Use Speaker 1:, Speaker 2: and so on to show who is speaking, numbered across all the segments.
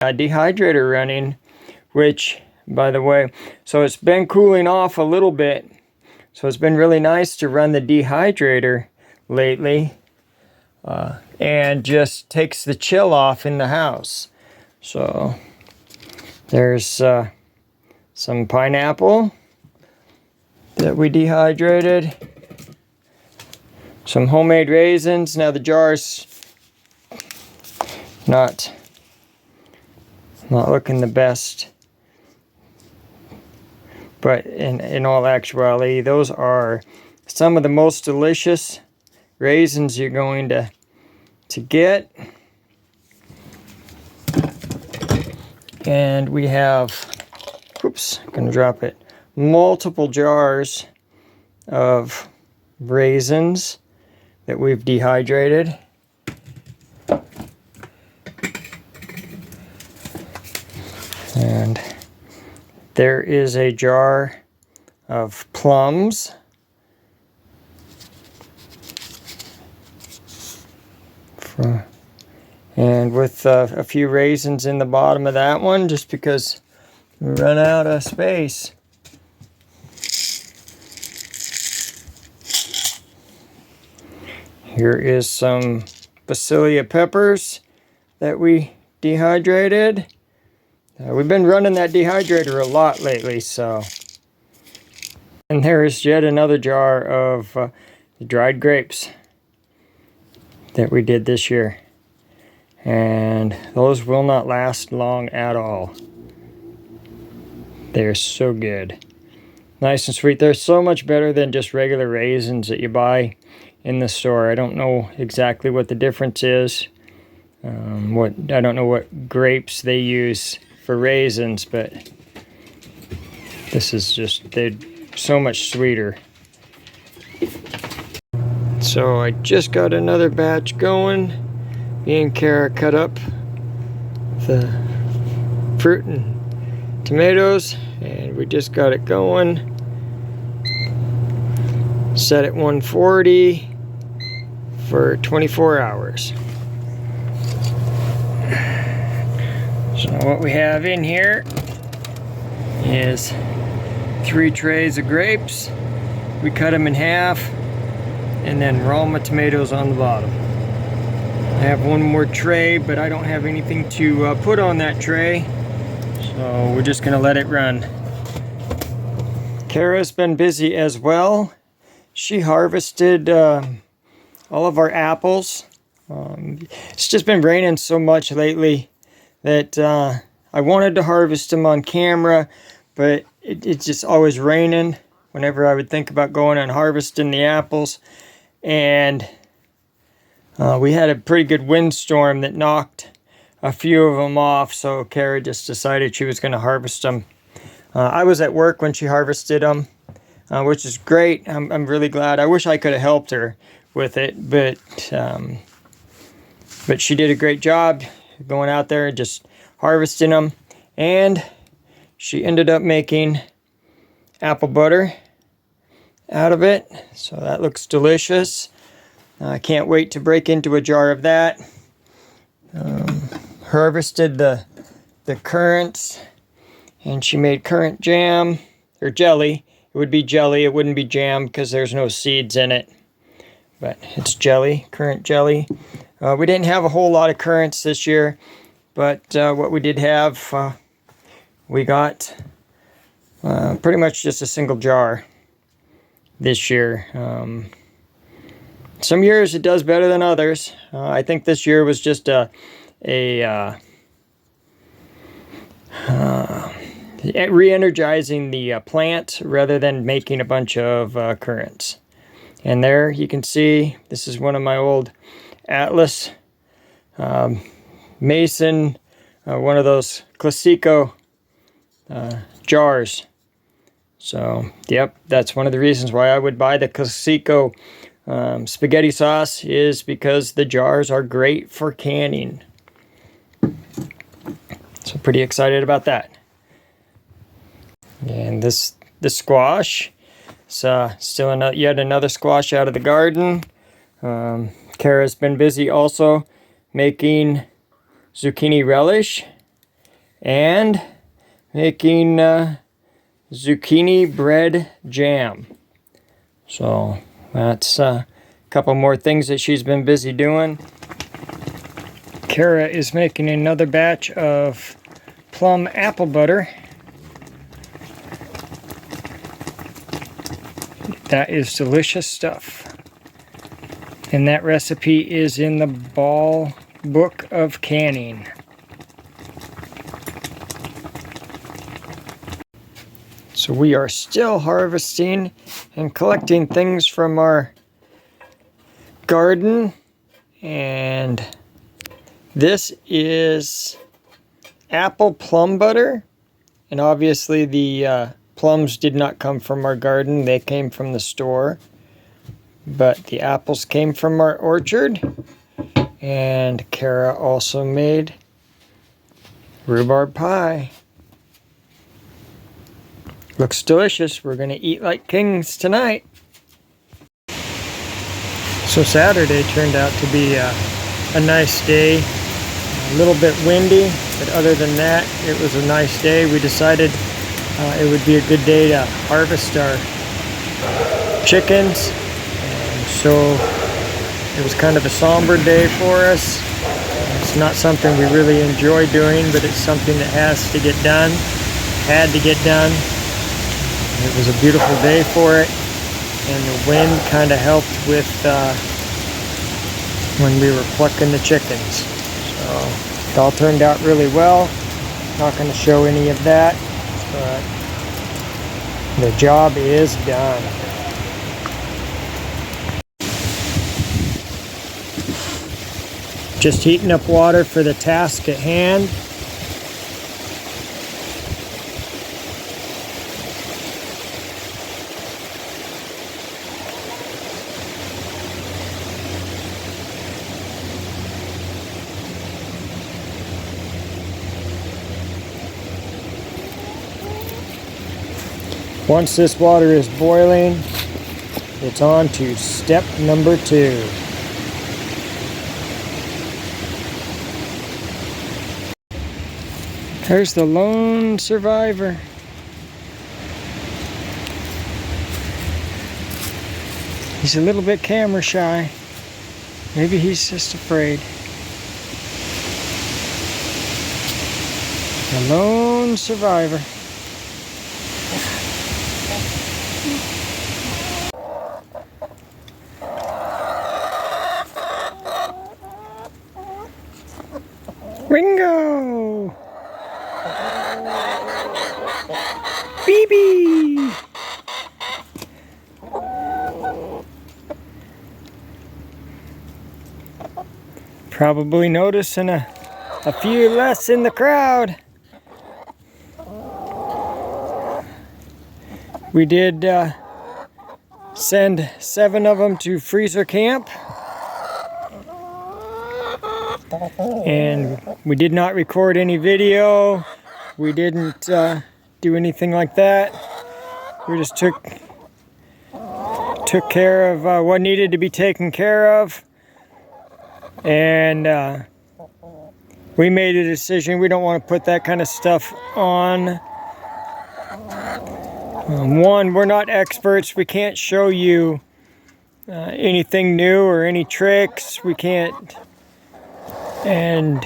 Speaker 1: dehydrator running, which, by the way, so it's been cooling off a little bit. So it's been really nice to run the dehydrator lately, and just takes the chill off in the house. So there's some pineapple that we dehydrated, some homemade raisins. Now the jar's not looking the best, but in all actuality, those are some of the most delicious raisins you're going to get. And we have, oops, gonna drop it, multiple jars of raisins that we've dehydrated. And there is a jar of plums. And with a few raisins in the bottom of that one, just because we run out of space. Here is some Basilia peppers that we dehydrated. We've been running that dehydrator a lot lately, so. And there is yet another jar of dried grapes that we did this year. And those will not last long at all. They're so good. Nice and sweet. They're so much better than just regular raisins that you buy in the store. I don't know exactly what the difference is. I don't know what grapes they use for raisins, but this is just, they're so much sweeter. So I just got another batch going. Me and Kara cut up the fruit and tomatoes, and we just got it going. Set at 140 for 24 hours. So what we have in here is 3 trays of grapes. We cut them in half, and then Roma tomatoes on the bottom. I have one more tray, but I don't have anything to put on that tray, so we're just gonna let it run. Kara's been busy as well. She harvested all of our apples. It's just been raining so much lately that I wanted to harvest them on camera, but it's just always raining whenever I would think about going and harvesting the apples. And we had a pretty good windstorm that knocked a few of them off, so Kara just decided she was going to harvest them. I was at work when she harvested them, which is great. I'm really glad. I wish I could have helped her with it, but she did a great job going out there and just harvesting them. And she ended up making apple butter out of it, so that looks delicious. I can't wait to break into a jar of that. Harvested the currants, and she made currant jam, or jelly. It would be jelly, it wouldn't be jam because there's no seeds in it. But it's jelly, currant jelly. We didn't have a whole lot of currants this year, but what we did have, we got pretty much just a single jar this year. Some years it does better than others. I think this year was just re-energizing the plant rather than making a bunch of currants. And there you can see, this is one of my old Atlas Mason, one of those Classico jars. So, yep, that's one of the reasons why I would buy the Classico spaghetti sauce, is because the jars are great for canning. So pretty excited about that. And this squash, it's still yet another squash out of the garden. Kara's been busy also making zucchini relish. and making zucchini bread jam. So that's a couple more things that she's been busy doing. Kara is making another batch of plum apple butter. That is delicious stuff. And that recipe is in the Ball Book of Canning. So we are still harvesting and collecting things from our garden. And this is apple plum butter. And obviously the plums did not come from our garden. They came from the store. But the apples came from our orchard. And Kara also made rhubarb pie. Looks delicious. We're going to eat like kings tonight. So Saturday turned out to be a nice day. A little bit windy, but other than that, it was a nice day. We decided it would be a good day to harvest our chickens. And so it was kind of a somber day for us. It's not something we really enjoy doing, but it's something that has to get done. Had to get done. It was a beautiful day for it, and the wind kind of helped with when we were plucking the chickens. So it all turned out really well. Not going to show any of that, but the job is done. Just heating up water for the task at hand. Once this water is boiling, it's on to step number 2. There's the lone survivor. He's a little bit camera shy. Maybe he's just afraid. The lone survivor. Ringo! BB! Probably noticing a few less in the crowd. We did send 7 of them to freezer camp. And we did not record any video. We didn't do anything like that. We just took care of what needed to be taken care of. And we made a decision. We don't want to put that kind of stuff on. One, we're not experts. We can't show you anything new or any tricks. We can't. And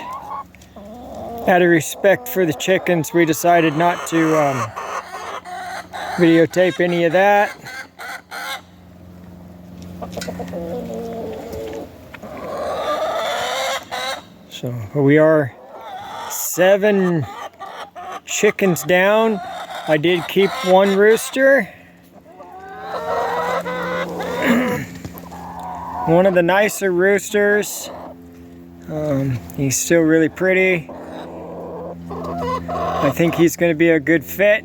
Speaker 1: out of respect for the chickens, we decided not to videotape any of that. So we are 7 chickens down. I did keep 1 rooster. One of the nicer roosters. He's still really pretty. I think he's going to be a good fit.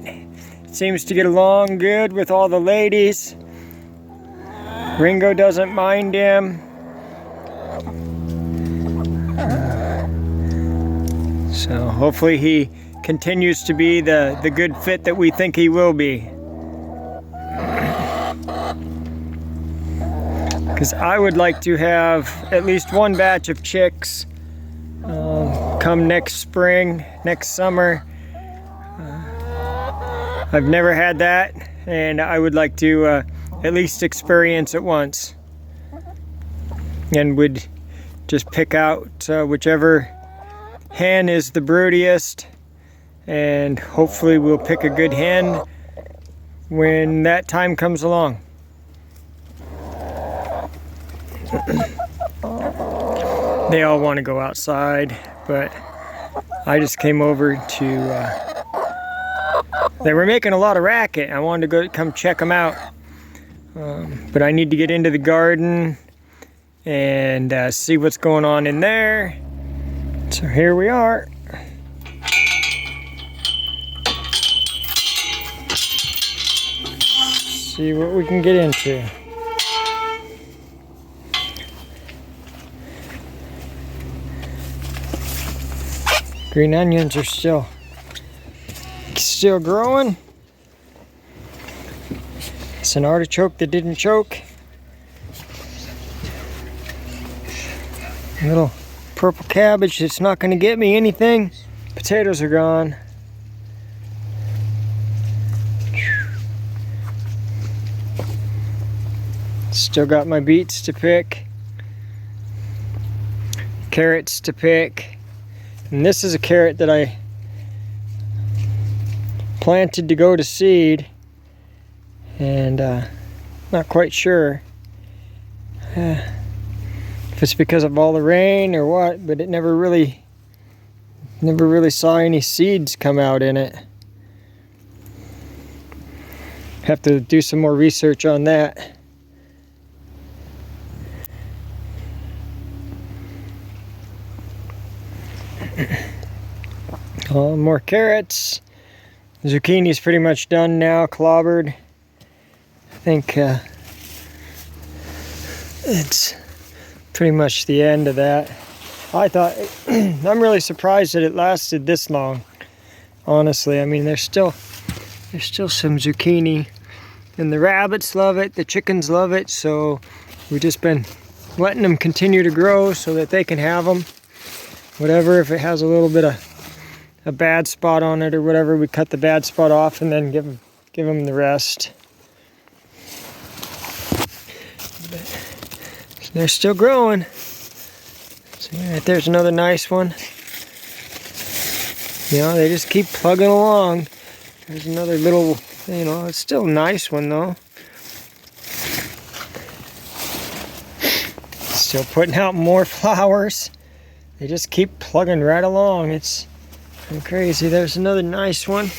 Speaker 1: Seems to get along good with all the ladies. Ringo doesn't mind him. So hopefully he continues to be the good fit that we think he will be. Because I would like to have at least 1 batch of chicks come next spring, next summer. I've never had that, and I would like to at least experience it once. And would just pick out whichever hen is the broodiest, and hopefully we'll pick a good hen when that time comes along. They all want to go outside, but I just came over to they were making a lot of racket. I wanted to come check them out, but I need to get into the garden and see what's going on in there. So here we are. See what we can get into. Green onions are still growing. It's an artichoke that didn't choke. A little purple cabbage that's not going to get me anything. Potatoes are gone. Still got my beets to pick. Carrots to pick. And this is a carrot that I planted to go to seed, and not quite sure if it's because of all the rain or what, but it never really saw any seeds come out in it. Have to do some more research on that. More carrots. Zucchini's pretty much done now, clobbered. I think it's pretty much the end of that. I thought, I'm really surprised that it lasted this long. Honestly, I mean, there's still some zucchini, and the rabbits love it, the chickens love it, so we've just been letting them continue to grow so that they can have them. Whatever, if it has a little bit of a bad spot on it or whatever, we cut the bad spot off and then give them the rest. But they're still growing. So right there's another nice one. You know, they just keep plugging along. There's another little, you know, it's still a nice one though. Still putting out more flowers. They just keep plugging right along. It's crazy. There's another nice one.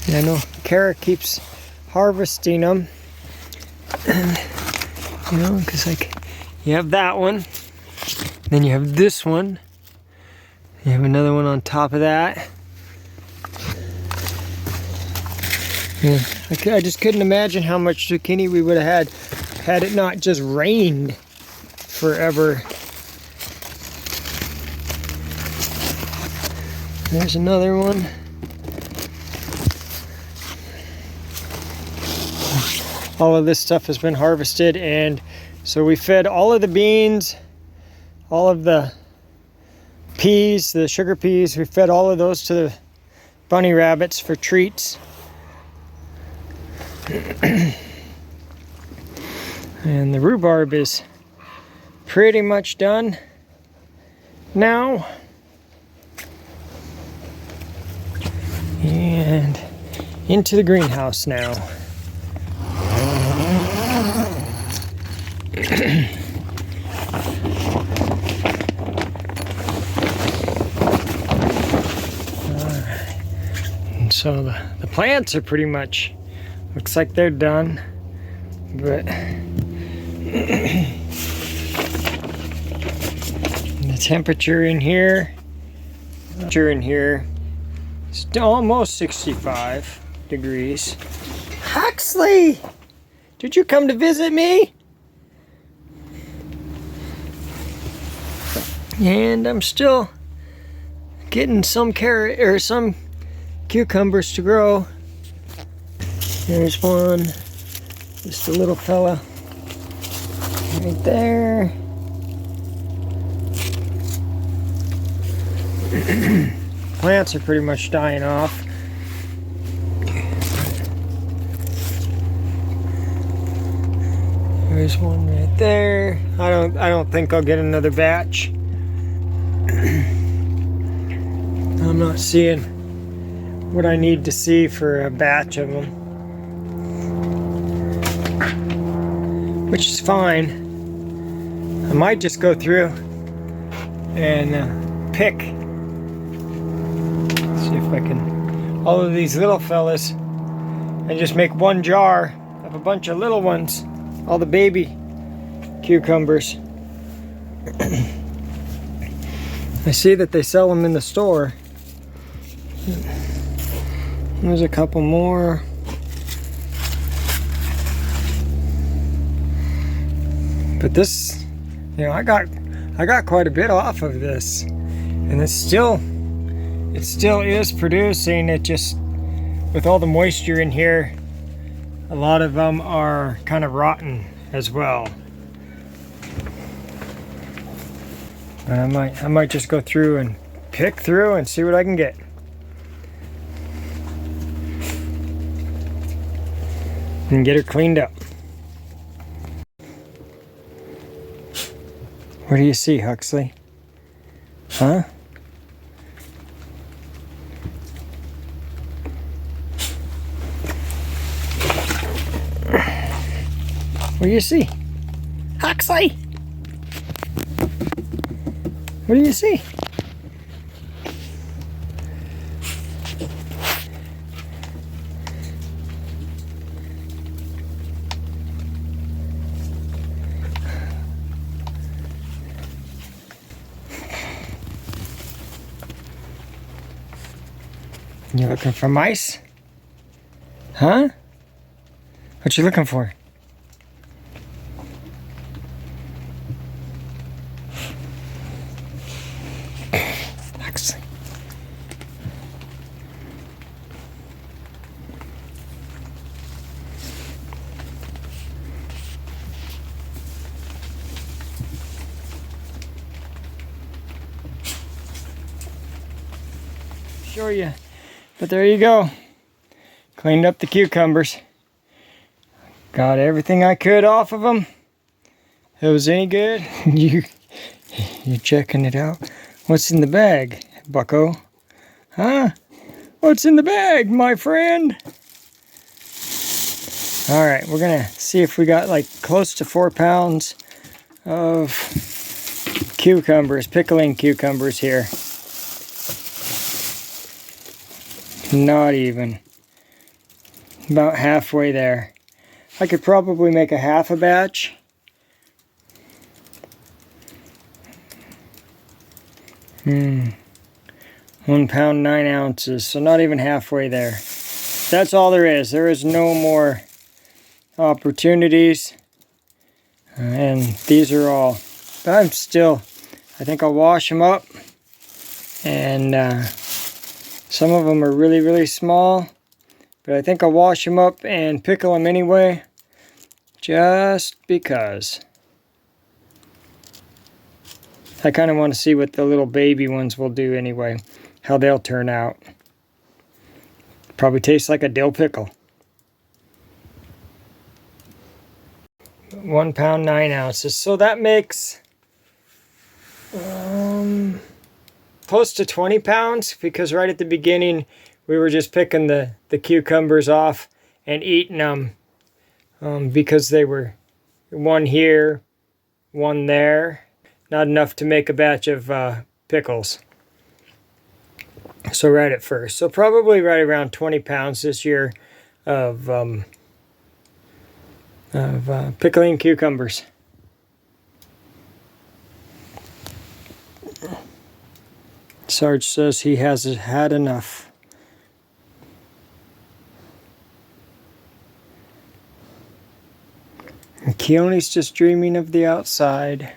Speaker 1: Yeah, I know Kara keeps harvesting them. And, you know, because like you have that one, then you have this one, you have another one on top of that. Yeah, I just couldn't imagine how much zucchini we would have had it not just rained forever. There's another one. All of this stuff has been harvested, and so we fed all of the beans, all of the peas, the sugar peas, we fed all of those to the bunny rabbits for treats. And the rhubarb is pretty much done now. And into the greenhouse now. And so the plants are pretty much, looks like they're done, but the temperature in here is almost 65 degrees. Huxley, did you come to visit me? And I'm still getting some carrot or some cucumbers to grow. There's one, just a little fella right there. Plants are pretty much dying off. There's one right there. I don't think I'll get another batch. I'm not seeing what I need to see for a batch of them, which is fine. I might just go through and pick. See if I can, all of these little fellas, and just make one jar of a bunch of little ones, all the baby cucumbers. I see that they sell them in the store. There's a couple more. But this, you know, I got quite a bit off of this, and it still is producing. It just, with all the moisture in here, a lot of them are kind of rotten as well. But I might just go through and pick through and see what I can get. And get her cleaned up. What do you see, Huxley? Huh? What do you see? Huxley! What do you see? You looking for mice? Huh? What you looking for? Excellent. Show you. But there you go. Cleaned up the cucumbers. Got everything I could off of them. If it was any good, you're checking it out. What's in the bag, bucko? Huh? What's in the bag, my friend? All right, we're gonna see if we got like close to 4 pounds of cucumbers, pickling cucumbers here. Not even. About halfway there. I could probably make a half a batch. £1 pound 9 ounces, so not even halfway there. That's all there is. There is no more opportunities. And these are all. But I'm still, I think I'll wash them up. And some of them are really, really small. But I think I'll wash them up and pickle them anyway. Just because. I kind of want to see what the little baby ones will do anyway. How they'll turn out. Probably tastes like a dill pickle. 1 pound 9 ounces. So that makes close to 20 pounds, because right at the beginning we were just picking the cucumbers off and eating them because they were one here, one there. Not enough to make a batch of pickles. So right at first. So probably right around 20 pounds this year of pickling cucumbers. Sarge says he has had enough. And Keone's just dreaming of the outside.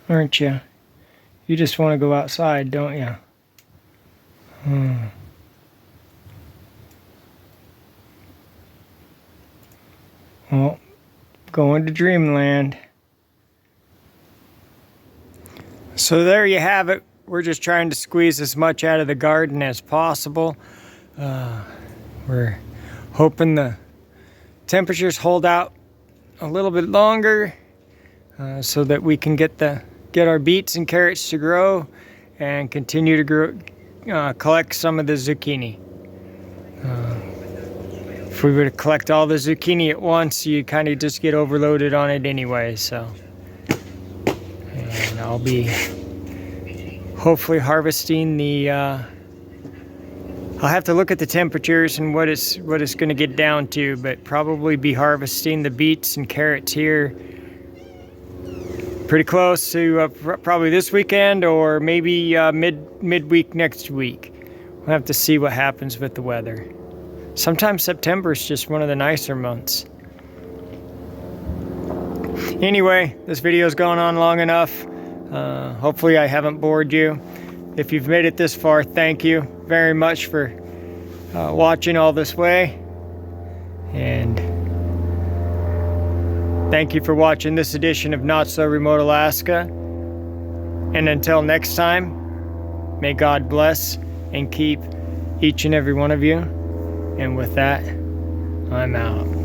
Speaker 1: Aren't you? You just want to go outside, don't you? Well, going to dreamland. So there you have it. we're just trying to squeeze as much out of the garden as possible. We're hoping the temperatures hold out a little bit longer so that we can get our beets and carrots to grow and continue to grow, collect some of the zucchini. If we were to collect all the zucchini at once, you kind of just get overloaded on it anyway. So, and I'll be hopefully harvesting the. I'll have to look at the temperatures and what it's going to get down to, but probably be harvesting the beets and carrots here pretty close to probably this weekend or maybe midweek next week. We'll have to see what happens with the weather. Sometimes September is just one of the nicer months. Anyway, this video's gone on long enough. Hopefully I haven't bored you. If you've made it this far, thank you very much for watching all this way. And thank you for watching this edition of Not So Remote Alaska. And until next time, may God bless and keep each and every one of you. And with that, I'm out.